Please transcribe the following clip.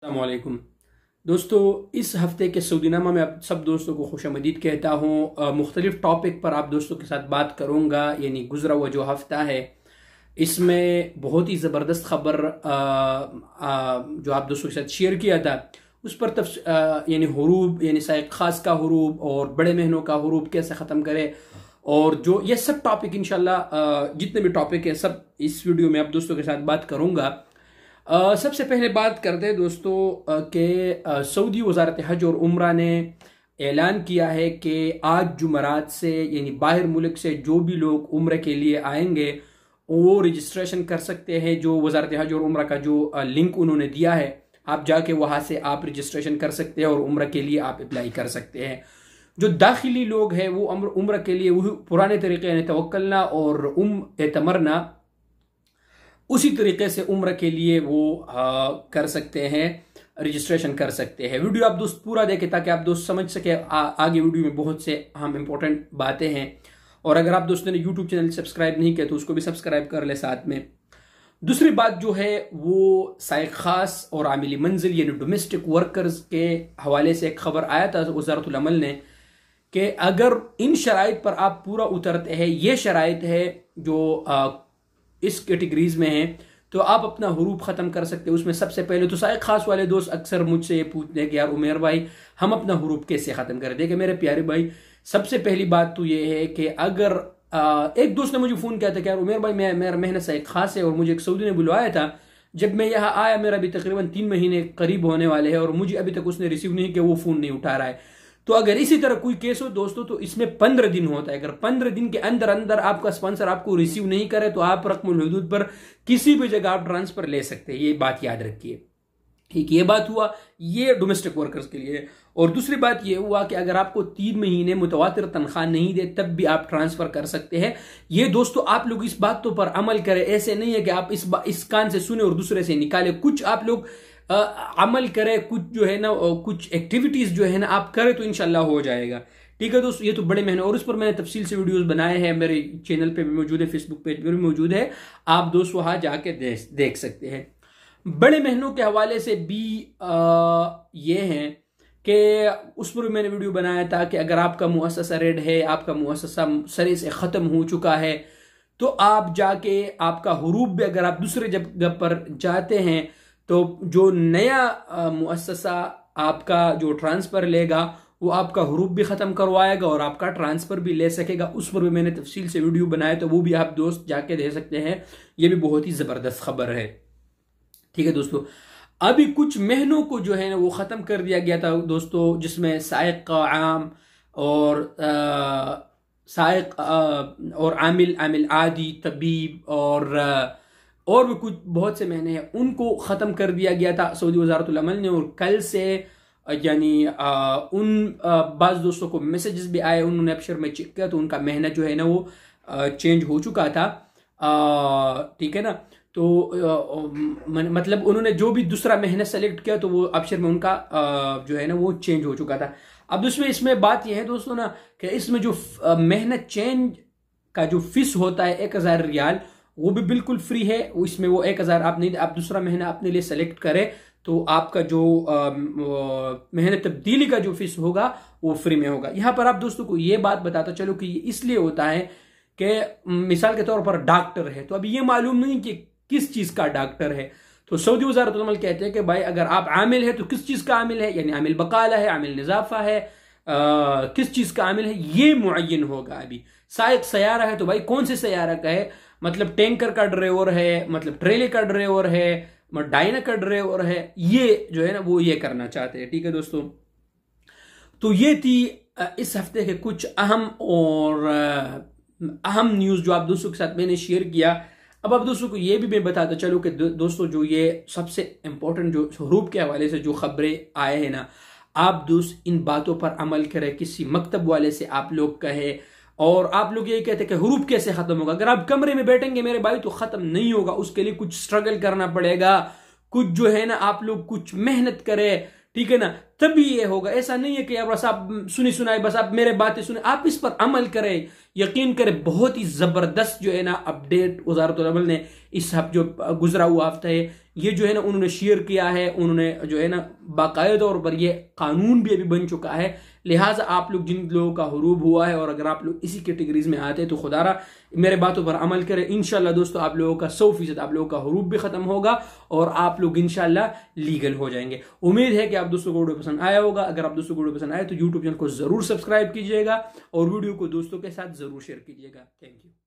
अस्सलामुअलैकुम दोस्तों, इस हफ्ते के सऊदीनामा में आप सब दोस्तों को खुशामदीद कहता हूँ। मुख्तलिफ टॉपिक पर आप दोस्तों के साथ बात करूँगा। यानी गुजरा हुआ जो हफ्ता है इसमें बहुत ही ज़बरदस्त खबर जो आप दोस्तों के साथ शेयर किया था उस पर यानी हुरूब यानी साइक खास का हुरूब और बड़े महीनों का हुरूब कैसे ख़त्म करें, और जो ये सब टॉपिक इंशाल्लाह जितने भी टॉपिक है सब इस वीडियो में आप दोस्तों के साथ बात करूँगा। सबसे पहले बात करते हैं दोस्तों के सऊदी वजारत हज और उम्रा ने ऐलान किया है कि आज जुमरात से यानी बाहर मुल्क से जो भी लोग उम्र के लिए आएंगे वो रजिस्ट्रेशन कर सकते हैं। जो वजारत हज और उम्रा का जो लिंक उन्होंने दिया है, आप जाके वहाँ से आप रजिस्ट्रेशन कर सकते हैं और उम्र के लिए आप अप्लाई कर सकते हैं। जो दाखिली लोग हैं वो उम्र के लिए वही पुराने तरीके यानी तवक्कलना और एतमरना उसी तरीके से उम्र के लिए वो कर सकते हैं, रजिस्ट्रेशन कर सकते हैं। वीडियो आप दोस्त पूरा देखें ताकि आप दोस्त समझ सके। आगे वीडियो में बहुत से हम इंपॉर्टेंट बातें हैं, और अगर आप दोस्तों ने यूट्यूब चैनल सब्सक्राइब नहीं किया तो उसको भी सब्सक्राइब कर ले साथ में। दूसरी बात जो है वो साइक खास और आमिली मंजिल यानी डोमेस्टिक वर्कर्स के हवाले से एक खबर आया था वजारतुल अमल ने कि अगर इन शराइत पर आप पूरा उतरते हैं, ये शराइत है जो इस कैटेगरीज में है, तो आप अपना हुरूब ख़त्म कर सकते हैं। उसमें सबसे पहले तो साइक खास वाले दोस्त अक्सर मुझसे ये पूछते हैं कि यार उमेर भाई हम अपना हुरूब कैसे ख़त्म करें। देखिए मेरे प्यारे भाई, सबसे पहली बात तो ये है कि अगर एक दोस्त ने मुझे फ़ोन किया था कि यार उमेर भाई मेरा मेहनत साइक खास है और मुझे एक सऊदी ने बुलवाया था। जब मैं यहाँ आया मेरा अभी तकरीबन 3 महीने करीब होने वाले हैं और मुझे अभी तक उसने रिसीव नहीं किया, वो फ़ोन नहीं उठा रहा है। तो अगर इसी तरह कोई केस हो दोस्तों तो इसमें 15 दिन होता है। अगर 15 दिन के अंदर अंदर आपका स्पॉन्सर आपको रिसीव नहीं करे तो आप रकमुल हुदूद पर किसी भी जगह आप ट्रांसफर ले सकते हैं। ये बात याद रखिए। ठीक, ये बात हुआ ये डोमेस्टिक वर्कर्स के लिए। और दूसरी बात ये हुआ कि अगर आपको 3 महीने मुतवातिर तनख्वाह नहीं दे तब भी आप ट्रांसफर कर सकते हैं। ये दोस्तों आप लोग इस बातों पर अमल करें। ऐसे नहीं है कि आप इस कान से सुने और दूसरे से निकाले। कुछ आप लोग अमल करें, कुछ जो है ना कुछ एक्टिविटीज जो है ना आप करें तो इंशाल्लाह हो जाएगा। ठीक है दोस्तों, ये तो बड़े महीने और उस पर मैंने तफसील से वीडियोस बनाए हैं, मेरे चैनल पे भी मौजूद है, फेसबुक पेज पे भी मौजूद है, आप दोस्त वहां जाके देख सकते हैं। बड़े महीनों के हवाले से भी ये हैं कि उस पर भी मैंने वीडियो बनाया था कि अगर आपका मुअस्ससा रेड है, आपका मुअस्ससा सरे से ख़त्म हो चुका है, तो आप जाके आपका हुरूब भी अगर आप दूसरे जगह पर जाते हैं तो जो नया मुअस्ससा आपका जो ट्रांसफ़र लेगा वो आपका हुरूब भी ख़त्म करवाएगा और आपका ट्रांसफ़र भी ले सकेगा। उस पर भी मैंने तफसील से वीडियो बनाया, तो वो भी आप दोस्त जाके दे सकते हैं। ये भी बहुत ही ज़बरदस्त खबर है। ठीक है दोस्तों, अभी कुछ महीनों को जो है ना वो ख़त्म कर दिया गया था दोस्तों, जिसमें साइक का आम और साइक और आमिल आदि तबीब और भी कुछ बहुत से महीने हैं उनको ख़त्म कर दिया गया था सऊदी वजारतुल अमल ने। और कल से यानी उन बाज़ दोस्तों को मैसेजेस भी आए, उन्होंने एब्शर में चेक किया तो उनका महीना जो है ना वो चेंज हो चुका था। ठीक है ना, तो मतलब उन्होंने जो भी दूसरा महीना सेलेक्ट किया तो वो अब्शर में उनका जो है ना वो चेंज हो चुका था। अब इसमें बात यह है दोस्तों ना कि इसमें जो महीना चेंज का जो फीस होता है 1000 रियाल, वो भी बिल्कुल फ्री है। इसमें वो 1000 आप नहीं, आप दूसरा महीना अपने लिए सेलेक्ट करें तो आपका जो महीने तब्दीली का जो फीस होगा वो फ्री में होगा। यहाँ पर आप दोस्तों को ये बात बताता चलो कि ये इसलिए होता है कि मिसाल के तौर पर डॉक्टर है तो अभी ये मालूम नहीं कि किस चीज का डॉक्टर है, तो सऊदी वजारत अमल कहते हैं कि भाई अगर आप आमिल है तो किस चीज का आमिल है, यानी आमिल बकाला है, आमिल निजाफा है, किस चीज का आमिल है ये मुअय्यन होगा। अभी साइक सयारा है तो भाई कौन से सयारा का है, मतलब टैंकर का ड्राइवर है, मतलब ट्रेले का ड्राइवर है, डायना का ड्राइवर है, ये जो है ना वो ये करना चाहते हैं। ठीक है दोस्तों, तो ये थी इस हफ्ते के कुछ अहम न्यूज़ जो आप दोस्तों के साथ मैंने शेयर किया। अब आप दोस्तों को ये भी मैं बताता चलूँ कि दोस्तों जो ये सबसे इंपॉर्टेंट जो हुरूब के हवाले से जो खबरें आए हैं ना, आप दोस्त इन बातों पर अमल करें। किसी मकतब वाले से आप लोग कहे और आप लोग ये कहते हैं कि हुरूब कैसे खत्म होगा। अगर आप कमरे में बैठेंगे मेरे भाई तो खत्म नहीं होगा, उसके लिए कुछ स्ट्रगल करना पड़ेगा, कुछ जो है ना आप लोग कुछ मेहनत करें। ठीक है ना, तभी ये होगा। ऐसा नहीं है कि यार बस आप सुनी सुनाए, बस आप मेरे बातें सुने, आप इस पर अमल करें, यकीन करें। बहुत ही जबरदस्त जो है ना अपडेट वजारतुल अमल ने इस जो गुजरा हुआ हफ्ता है ये जो है ना उन्होंने शेयर किया है। उन्होंने जो है ना बाकायदा तौर पर ये कानून भी अभी बन चुका है। लिहाजा आप लोग जिन लोगों का हुरूब हुआ है और अगर आप लोग इसी कैटेगरीज में आते हैं तो खुदारा मेरे बातों पर अमल करें। इंशाल्लाह दोस्तों आप लोगों का 100% आप लोगों का हुरूब भी खत्म होगा और आप लोग इंशाल्लाह लीगल हो जाएंगे। उम्मीद है कि आप दोस्तों को वीडियो पसंद आया होगा। अगर आप दोस्तों को वीडियो पसंद आए तो यूट्यूब चैनल को जरूर सब्सक्राइब कीजिएगा और वीडियो को दोस्तों के साथ जरूर शेयर कीजिएगा। Thank you.